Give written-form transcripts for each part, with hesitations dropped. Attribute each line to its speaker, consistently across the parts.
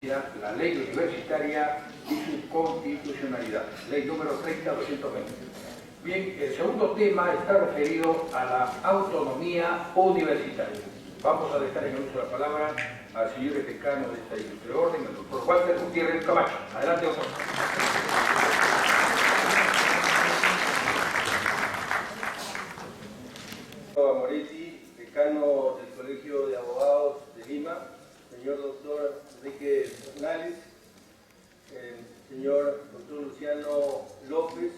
Speaker 1: la ley universitaria y su constitucionalidad, ley número 30/220. Bien, el segundo tema está referido a la autonomía universitaria. Vamos a dejar en el uso de la palabra al señor decano de esta ilustre orden, el doctor Walter Gutiérrez Camacho. Adelante, doctor.
Speaker 2: Moretti, decano del Colegio de Abogados de Lima, señor doctor Enrique Bernales, señor doctor Luciano López,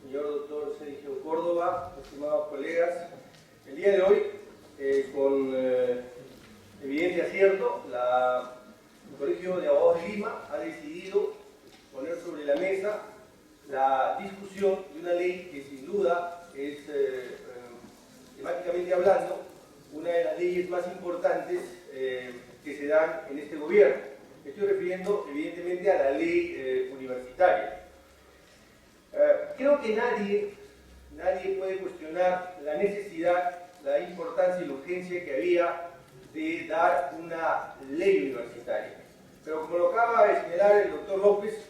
Speaker 2: señor doctor Sergio Córdoba, estimados colegas, el día de hoy, con evidente acierto, el Colegio de Abogados de Lima ha decidido poner sobre la mesa la discusión de una ley que sin duda es, temáticamente hablando, una de las leyes más importantes que se dan en este gobierno. Me estoy refiriendo evidentemente a la ley universitaria. Creo que nadie puede cuestionar la necesidad, la importancia y la urgencia que había de dar una ley universitaria. Pero como lo acaba de señalar el doctor López,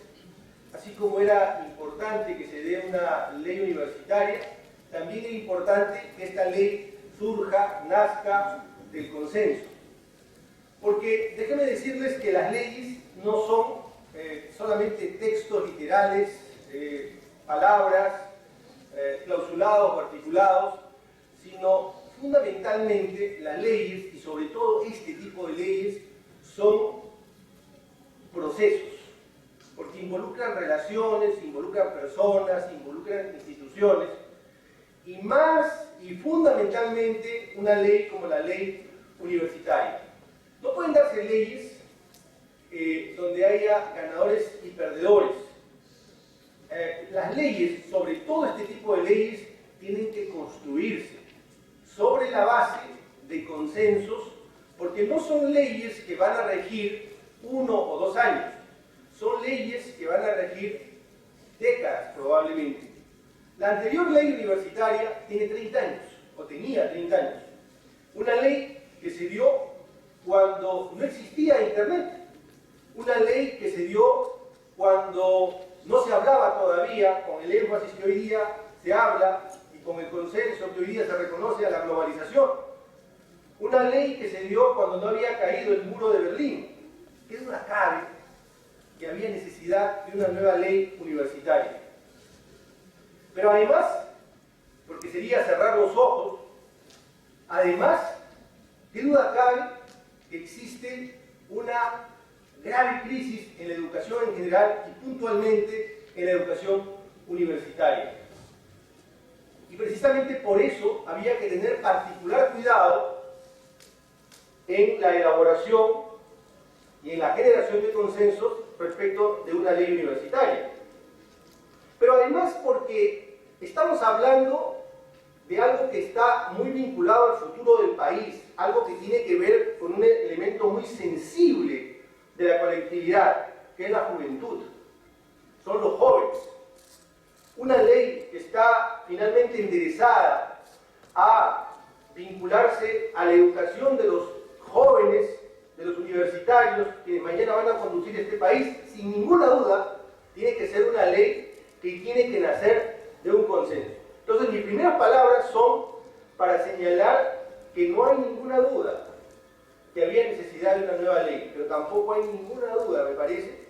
Speaker 2: así como era importante que se dé una ley universitaria, también es importante que esta ley surja, nazca del consenso. Porque déjenme decirles que las leyes no son solamente textos literales, palabras, clausulados o articulados, sino fundamentalmente las leyes, y sobre todo este tipo de leyes, son procesos, porque involucran relaciones, involucran personas, involucran instituciones, y más y fundamentalmente una ley como la ley universitaria. No pueden darse leyes donde haya ganadores y perdedores. Las leyes, sobre todo este tipo de leyes, tienen que construirse sobre la base de consensos, porque no son leyes que van a regir 1 o 2 años, son leyes que van a regir décadas probablemente. La anterior ley universitaria tiene 30 años, o tenía 30 años. Una ley que se dio cuando no existía Internet. Una ley que se dio cuando no se hablaba todavía con el énfasis que hoy día se habla y con el consenso que hoy día se reconoce a la globalización. Una ley que se dio cuando no había caído el muro de Berlín. ¿Qué duda cabe que había necesidad de una nueva ley universitaria? Pero además, porque sería cerrar los ojos, además, ¿qué duda cabe que existe una grave crisis en la educación en general y puntualmente en la educación universitaria? Y precisamente por eso había que tener particular cuidado en la elaboración y en la generación de consensos respecto de una ley universitaria. Pero además porque estamos hablando de algo que está muy vinculado al futuro del país, algo que tiene que ver con un elemento muy sensible de la colectividad, que es la juventud, son los jóvenes. Una ley que está finalmente enderezada a vincularse a la educación de los jóvenes, de los universitarios, que mañana van a conducir este país, sin ninguna duda, tiene que ser una ley que tiene que nacer de un consenso. Entonces, mis primeras palabras son para señalar que no hay ninguna duda que había necesidad de una nueva ley, pero tampoco hay ninguna duda, me parece,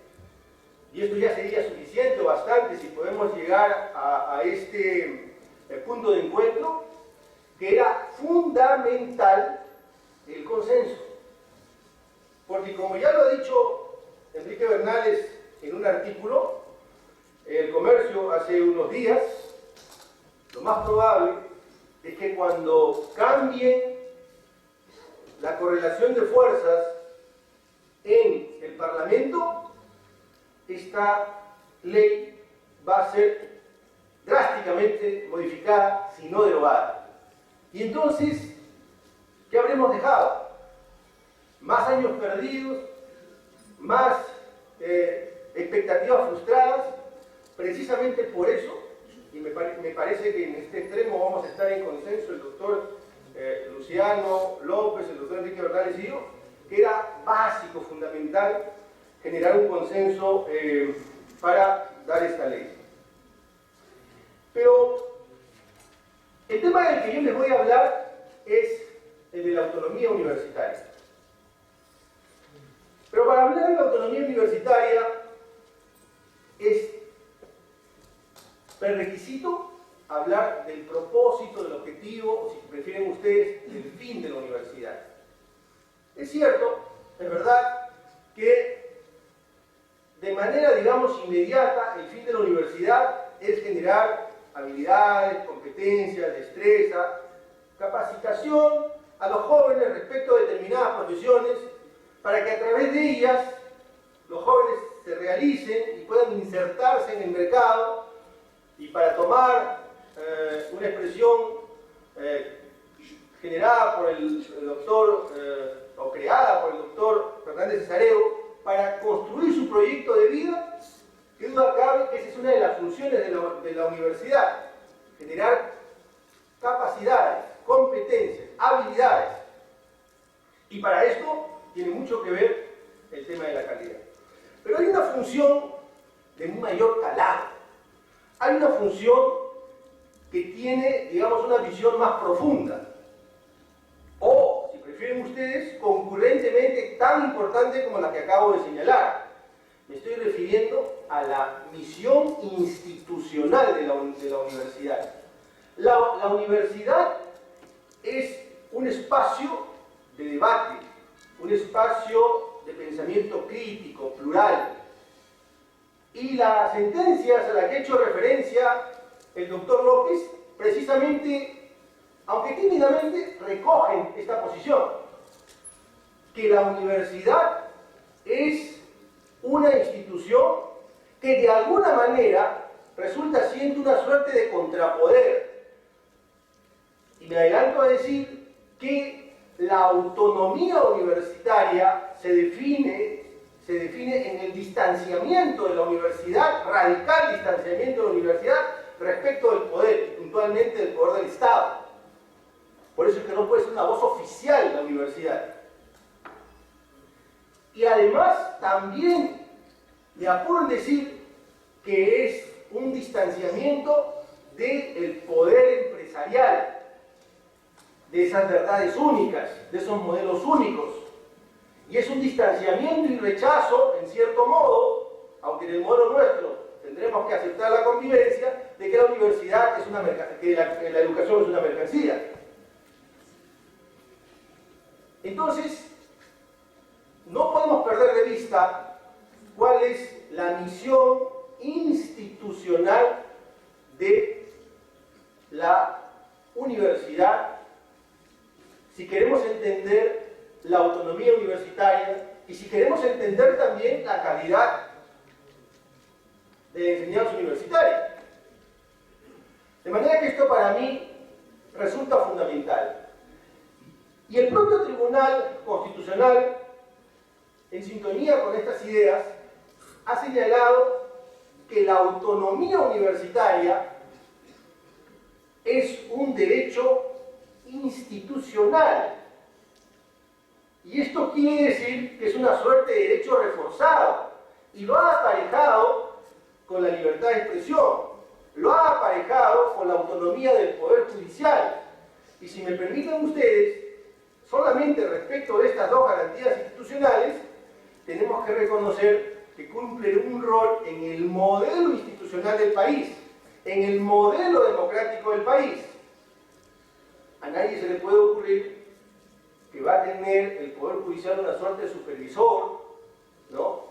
Speaker 2: y esto ya sería suficiente o bastante si podemos llegar a este punto de encuentro, que era fundamental el consenso. Porque como ya lo ha dicho Enrique Bernales en un artículo, El Comercio hace unos días, lo más probable es que cuando cambie la correlación de fuerzas en el Parlamento, esta ley va a ser drásticamente modificada, si no derogada. Y entonces, ¿qué habremos dejado? Más años perdidos, más expectativas frustradas. Precisamente por eso, y me parece que en este extremo vamos a estar en consenso el doctor Luciano López, el doctor Enrique Bernales y yo, que era básico, fundamental, generar un consenso para dar esta ley. Pero el tema del que yo les voy a hablar es el de la autonomía universitaria. Pero para hablar de la autonomía universitaria es prerequisito hablar del propósito, del objetivo, o si prefieren ustedes, del fin de la universidad. Es cierto, es verdad, que de manera, digamos, inmediata, el fin de la universidad es generar habilidades, competencias, destreza, capacitación a los jóvenes respecto a determinadas profesiones, para que a través de ellas los jóvenes se realicen y puedan insertarse en el mercado, y para tomar una expresión generada por el doctor, o creada por el doctor Fernández Cesareo, para construir su proyecto de vida, que duda cabe que esa es una de las funciones de la universidad: generar capacidades, competencias, habilidades. Y para esto tiene mucho que ver el tema de la calidad. Pero hay una función de mayor calado. Hay una función que tiene, digamos, una visión más profunda. O, si prefieren ustedes, concurrentemente tan importante como la que acabo de señalar. Me estoy refiriendo a la misión institucional de la universidad. La universidad es un espacio de debate, un espacio de pensamiento crítico, plural. Y las sentencias a las que ha hecho referencia el doctor López, precisamente, aunque tímidamente, recogen esta posición: que la universidad es una institución que de alguna manera resulta siendo una suerte de contrapoder. Y me adelanto a decir que la autonomía universitaria se define en el distanciamiento de la universidad, radical distanciamiento de la universidad respecto del poder, puntualmente del poder del Estado. Por eso es que no puede ser una voz oficial la universidad. Y además también me apuro en decir que es un distanciamiento del poder empresarial, de esas verdades únicas, de esos modelos únicos. Y es un distanciamiento y rechazo, en cierto modo, aunque en el modelo nuestro tendremos que aceptar la convivencia, de que la universidad es una que la educación es una mercancía. Entonces, no podemos perder de vista cuál es la misión institucional de la universidad si queremos entender la autonomía universitaria y si queremos entender también la calidad de la enseñanza universitaria. De manera que esto para mí resulta fundamental. Y el propio Tribunal Constitucional, en sintonía con estas ideas, ha señalado que la autonomía universitaria es un derecho institucional. Y esto quiere decir que es una suerte de derecho reforzado, y lo ha aparejado con la libertad de expresión, lo ha aparejado con la autonomía del Poder Judicial. Y si me permiten ustedes, solamente respecto de estas dos garantías institucionales, tenemos que reconocer que cumplen un rol en el modelo institucional del país, en el modelo democrático del país. A nadie se le puede ocurrir que va a tener el Poder Judicial una suerte de supervisor, ¿no?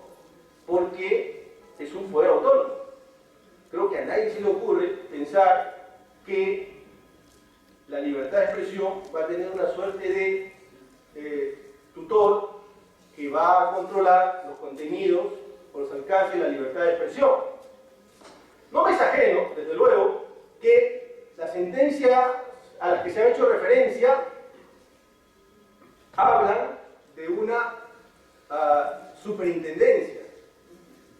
Speaker 2: Porque es un poder autónomo. Creo que a nadie se le ocurre pensar que la libertad de expresión va a tener una suerte de tutor que va a controlar los contenidos o los alcances de la libertad de expresión. No me es ajeno, desde luego, que la sentencia a la que se ha hecho referencia hablan de una superintendencia.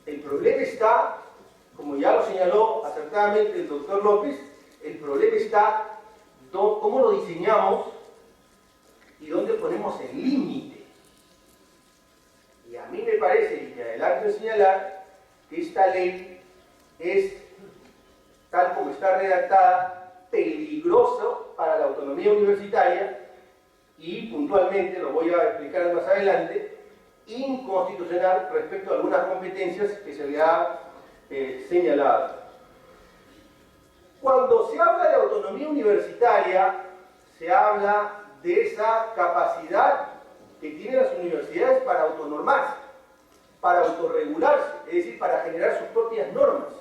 Speaker 2: El problema está, como ya lo señaló acertadamente el doctor López, el problema está cómo lo diseñamos y dónde ponemos el límite. parece, y me adelanto en señalar, que esta ley es, tal como está redactada, peligroso para la autonomía universitaria y, puntualmente, lo voy a explicar más adelante, inconstitucional respecto a algunas competencias que se le ha señalado. Cuando se habla de autonomía universitaria, se habla de esa capacidad que tienen las universidades para autonormarse, para autorregularse, es decir, para generar sus propias normas.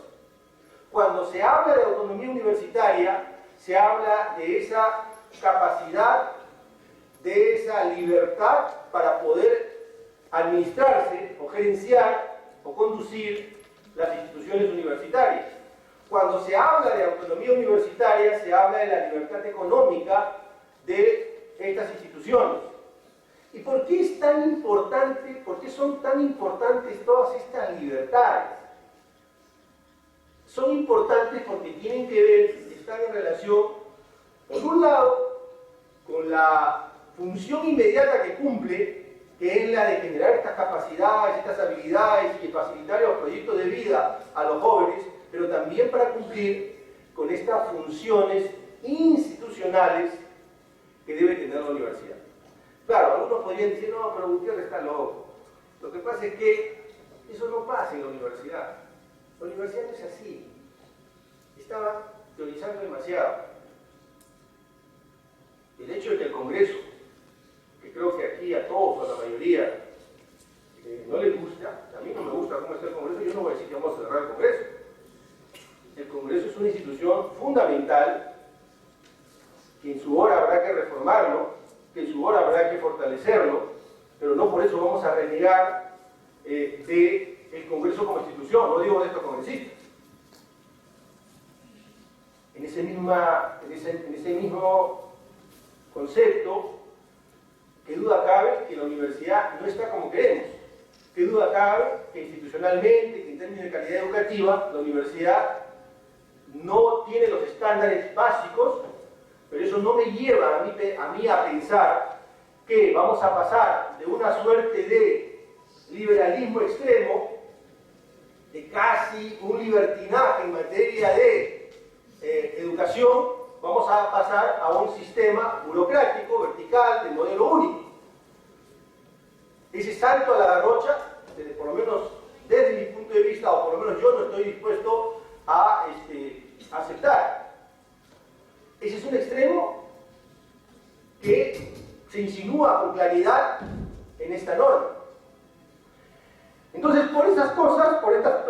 Speaker 2: Cuando se habla de autonomía universitaria, se habla de esa capacidad, de esa libertad para poder administrarse o gerenciar o conducir las instituciones universitarias. Cuando se habla de autonomía universitaria, se habla de la libertad económica de estas instituciones. ¿Y por qué es tan importante, por qué son tan importantes todas estas libertades? Son importantes porque tienen que ver, están en relación, por un lado, con la función inmediata que cumple, que es la de generar estas capacidades, estas habilidades y facilitar los proyectos de vida a los jóvenes, pero también para cumplir con estas funciones institucionales que debe tener la universidad. Claro, algunos podrían decir, no, pero Gutiérrez está loco. Lo que pasa es que eso no pasa en la universidad. La universidad no es así. Estaba teorizando demasiado. El hecho de que el Congreso, que creo que aquí a todos, a la mayoría, no les gusta, a mí no me gusta cómo está el Congreso, yo no voy a decir que vamos a cerrar el Congreso. El Congreso es una institución fundamental, que en su hora habrá que reformarlo, que en su hora habrá que fortalecerlo, pero no por eso vamos a renegar del Congreso como institución, no digo de estos congresistas. En ese mismo concepto, qué duda cabe que la universidad no está como queremos, qué duda cabe que institucionalmente, que en términos de calidad educativa, la universidad no tiene los estándares básicos, pero eso no me lleva a mí a pensar que vamos a pasar de una suerte de liberalismo extremo, de casi un libertinaje en materia de educación, vamos a pasar a un sistema burocrático, vertical, de modelo único. Ese salto a la garrocha, por lo menos desde mi punto de vista, o por lo menos yo no estoy dispuesto a aceptar. Ese es un extremo que se insinúa con claridad en esta norma. Entonces, por esas cosas, por estas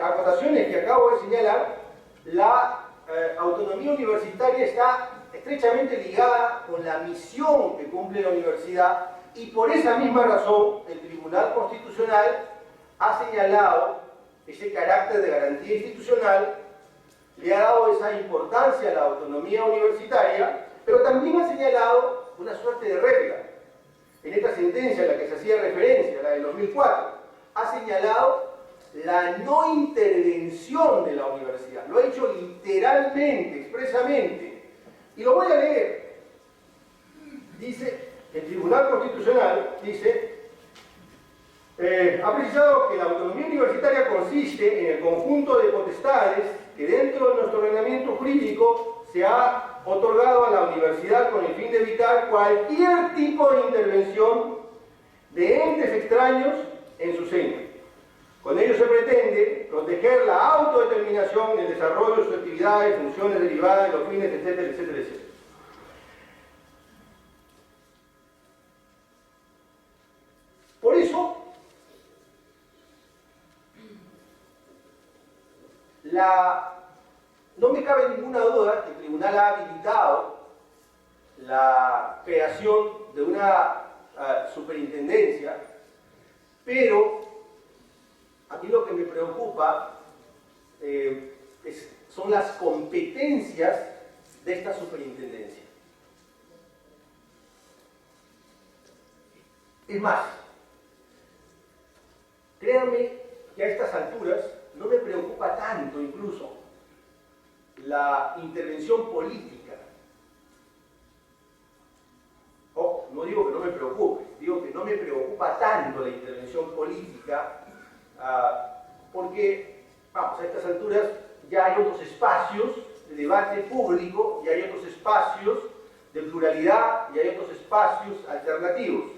Speaker 2: acotaciones que acabo de señalar, la autonomía universitaria está estrechamente ligada con la misión que cumple la universidad, y por esa misma razón el Tribunal Constitucional ha señalado ese carácter de garantía institucional, le ha dado esa importancia a la autonomía universitaria, pero también ha señalado una suerte de regla. En esta sentencia a la que se hacía referencia, la del 2004, ha señalado la no intervención de la universidad. Lo ha hecho literalmente, expresamente. Y lo voy a leer. Dice, el Tribunal Constitucional dice, ha precisado que la autonomía universitaria consiste en el conjunto de potestades que dentro de nuestro ordenamiento jurídico se ha otorgado a la universidad con el fin de evitar cualquier tipo de intervención de entes extraños en su seno. Con ello se pretende proteger la autodeterminación, el desarrollo de sus actividades, funciones derivadas de los fines, etcétera, etcétera, etcétera. Por eso, no me cabe ninguna duda que el tribunal ha habilitado la creación de una superintendencia, pero a mí lo que me preocupa son las competencias de esta superintendencia. Es más, créanme que a estas alturas no me preocupa tanto incluso la intervención política. Ojo, no digo que no me preocupe, digo que no no me preocupa tanto la intervención política, porque, vamos, a estas alturas ya hay otros espacios de debate público, y hay otros espacios de pluralidad, y hay otros espacios alternativos.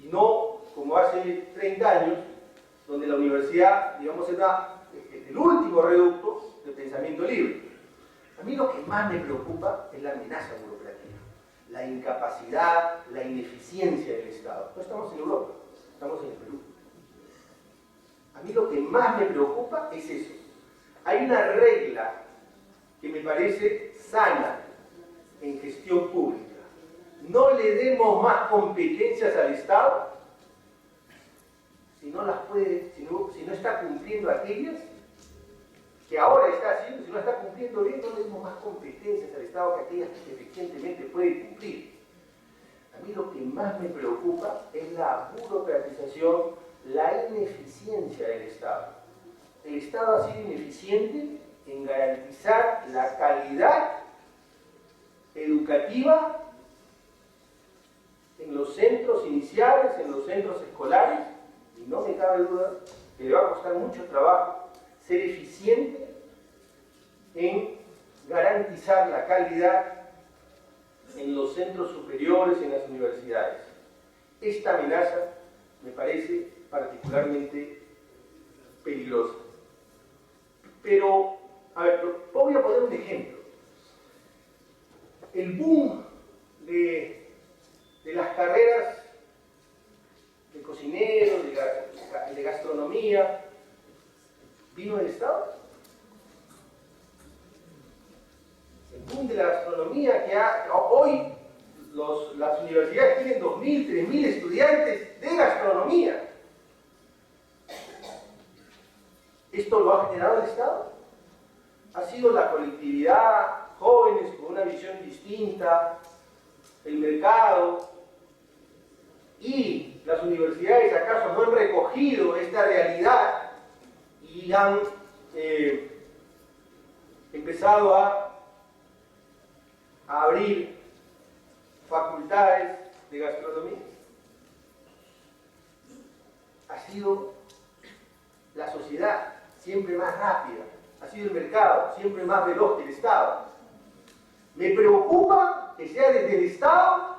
Speaker 2: Y no como hace 30 años, donde la universidad, digamos, era el último reducto de pensamiento libre. A mí lo que más me preocupa es la amenaza burocrática, la incapacidad, la ineficiencia del Estado. No estamos en Europa, estamos en el Perú. A mí lo que más me preocupa es eso. Hay una regla que me parece sana en gestión pública. No le demos más competencias al Estado si no las puede, si no está cumpliendo aquellas que ahora está haciendo. Si no está cumpliendo bien, no le demos más competencias al Estado que aquellas que eficientemente puede cumplir. A mí lo que más me preocupa es la burocratización, la ineficiencia del Estado. El Estado ha sido ineficiente en garantizar la calidad educativa en los centros iniciales, en los centros escolares, y no me cabe duda que le va a costar mucho trabajo ser eficiente en garantizar la calidad en los centros superiores, en las universidades. Esta amenaza me parece particularmente peligrosa. Pero, a ver, voy a poner un ejemplo. El boom de las carreras de cocinero, de gastronomía, ¿vino del Estado? El boom de la gastronomía que hoy las universidades tienen 2.000, 3.000 estudiantes de gastronomía. ¿Esto lo ha generado el Estado? ¿Ha sido la colectividad, jóvenes con una visión distinta, el mercado y las universidades acaso no han recogido esta realidad y han empezado a abrir facultades de gastronomía? Ha sido la sociedad siempre más rápida, ha sido el mercado siempre más veloz que el Estado. Me preocupa que sea desde el Estado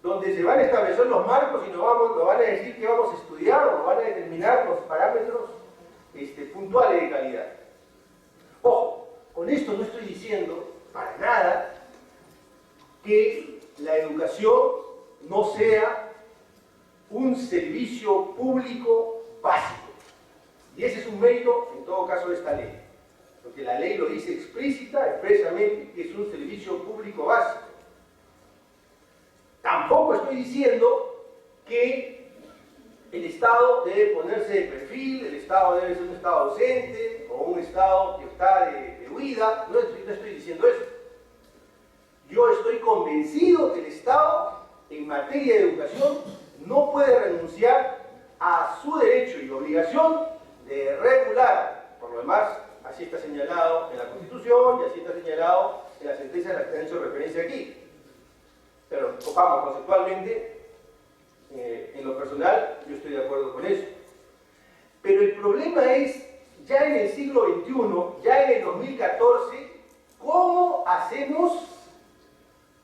Speaker 2: donde se van a establecer los marcos y nos van a decir qué vamos a estudiar, o nos van a determinar los parámetros puntuales de calidad. Ojo, con esto no estoy diciendo para nada que la educación no sea un servicio público básico. Y ese es un mérito, en todo caso, de esta ley. Porque la ley lo dice expresamente, que es un servicio público básico. Tampoco estoy diciendo que el Estado debe ponerse de perfil, el Estado debe ser un Estado ausente, o un Estado que está de huida. No estoy diciendo eso. Yo estoy convencido que el Estado, en materia de educación, no puede renunciar a su derecho y obligación de regular. Por lo demás, así está señalado en la Constitución y así está señalado en las sentencias a las que han hecho referencia aquí. Pero tocamos conceptualmente, en lo personal, yo estoy de acuerdo con eso. Pero el problema es, ya en el siglo XXI, ya en el 2014, ¿cómo hacemos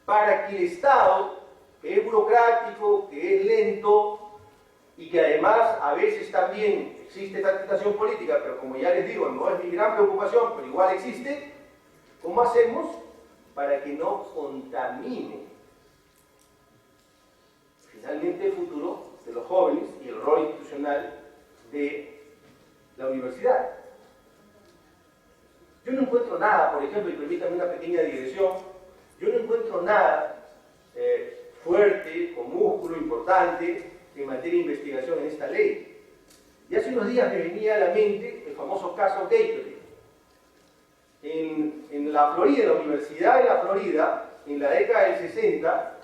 Speaker 2: para que el Estado, que es burocrático, que es lento, y que además a veces también existe esta tentación política, pero como ya les digo, no es mi gran preocupación, pero igual existe, ¿cómo hacemos para que no contamine finalmente el futuro de los jóvenes y el rol institucional de la universidad? Yo no encuentro nada, por ejemplo, y permítanme una pequeña digresión, yo no encuentro nada fuerte, con músculo importante, en materia de investigación en esta ley. Y hace unos días me venía a la mente el famoso caso Gatorade. En la Florida, en la Universidad de la Florida, en la década del 60,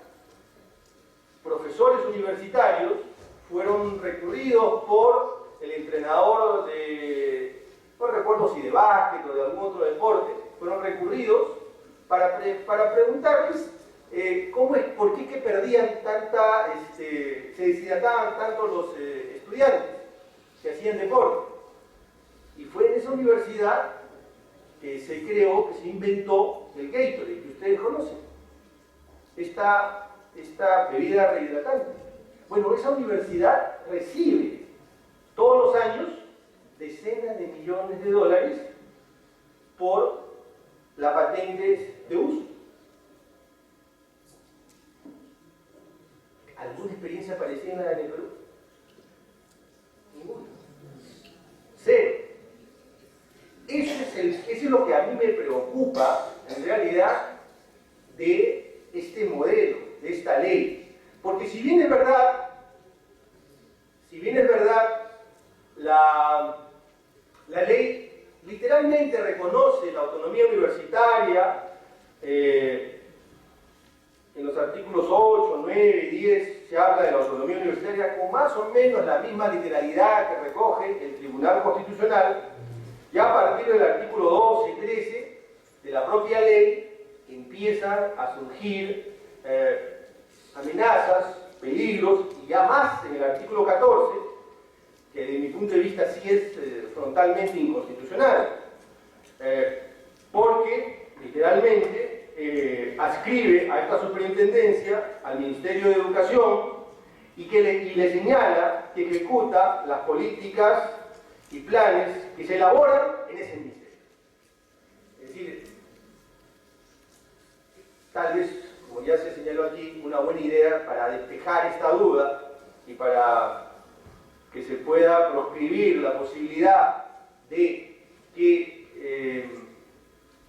Speaker 2: profesores universitarios fueron recurridos por el entrenador de, no recuerdo si de básquet o de algún otro deporte, fueron recurridos para preguntarles ¿por qué que perdían se deshidrataban tanto los estudiantes que hacían deporte? Y fue en esa universidad que se creó, que se inventó el Gatorade, que ustedes conocen. Esta bebida rehidratante. Bueno, esa universidad recibe todos los años decenas de millones de dólares por las patentes de uso. ¿Alguna experiencia parecida en la de Perú? Ninguna. Cero. Eso es lo que a mí me preocupa, en realidad, de este modelo, de esta ley. Porque si bien es verdad, la ley literalmente reconoce la autonomía universitaria, en los artículos 8, 9 y 10 se habla de la autonomía universitaria con más o menos la misma literalidad que recoge el Tribunal Constitucional. Ya a partir del artículo 12 y 13 de la propia ley empiezan a surgir amenazas, peligros, y ya más en el artículo 14, que desde mi punto de vista sí es frontalmente inconstitucional, porque literalmente adscribe a esta superintendencia al Ministerio de Educación y le señala que ejecuta las políticas y planes que se elaboran en ese ministerio. Es decir, tal vez, como ya se señaló aquí, una buena idea para despejar esta duda y para que se pueda proscribir la posibilidad de que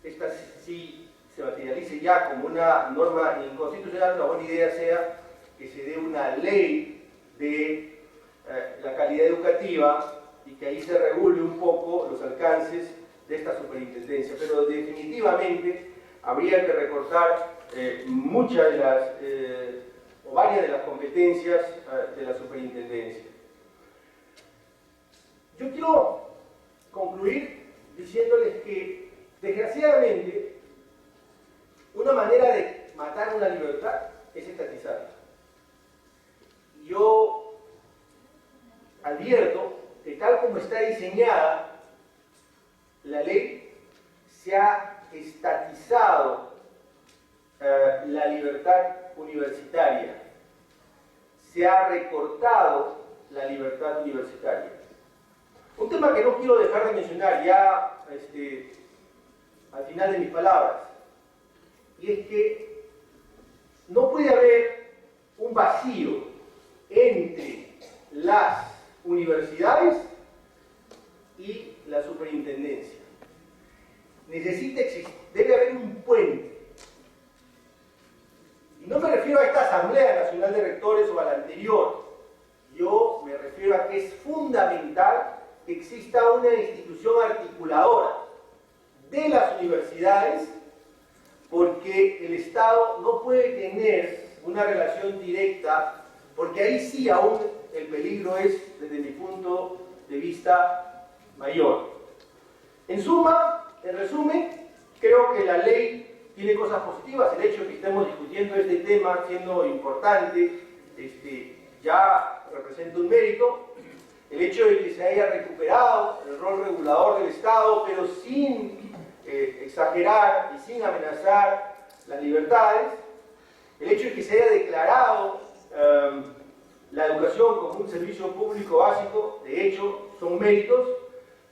Speaker 2: esta sí se materialice ya como una norma inconstitucional. Una buena idea sea que se dé una ley de la calidad educativa y que ahí se regule un poco los alcances de esta superintendencia, pero definitivamente habría que recortar muchas de las o varias de las competencias de la superintendencia. Yo quiero concluir diciéndoles que, desgraciadamente, una manera de matar una libertad es estatizarla. Yo advierto que tal como está diseñada la ley, se ha estatizado la libertad universitaria, se ha recortado la libertad universitaria. Un tema que no quiero dejar de mencionar ya al final de mis palabras, y es que no puede haber un vacío entre las universidades y la superintendencia. Debe haber un puente. Y no me refiero a esta Asamblea Nacional de Rectores o a la anterior. Yo me refiero a que es fundamental que exista una institución articuladora de las universidades, porque el Estado no puede tener una relación directa, porque ahí sí aún el peligro es, desde mi punto de vista, mayor. En suma, en resumen, creo que la ley tiene cosas positivas. El hecho de que estemos discutiendo este tema siendo importante ya representa un mérito. El hecho de que se haya recuperado el rol regulador del Estado, pero sin exagerar y sin amenazar las libertades. El hecho de que se haya declarado la educación como un servicio público básico, de hecho, son méritos,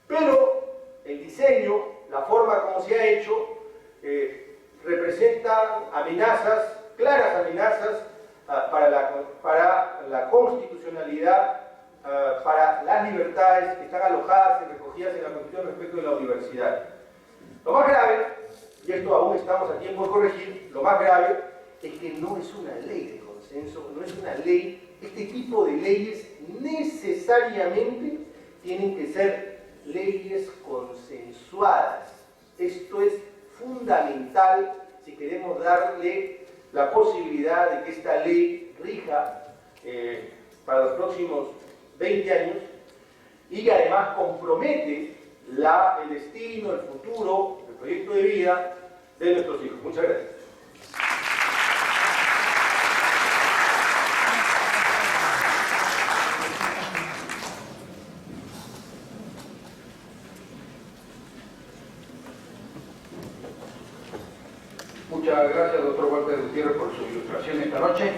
Speaker 2: pero el diseño, la forma como se ha hecho, representa amenazas, claras amenazas para la constitucionalidad, para las libertades que están alojadas y recogidas en la Constitución respecto de la universidad. Lo más grave, y esto aún estamos a tiempo de corregir, lo más grave es que no es una ley de consenso, no es una ley. Este tipo de leyes necesariamente tienen que ser leyes consensuadas. Esto es fundamental si queremos darle la posibilidad de que esta ley rija para los próximos 20 años y que además compromete el destino, el futuro, el proyecto de vida de nuestros hijos. Muchas gracias.
Speaker 1: Muchas gracias, doctor Walter Gutiérrez, por su ilustración esta noche.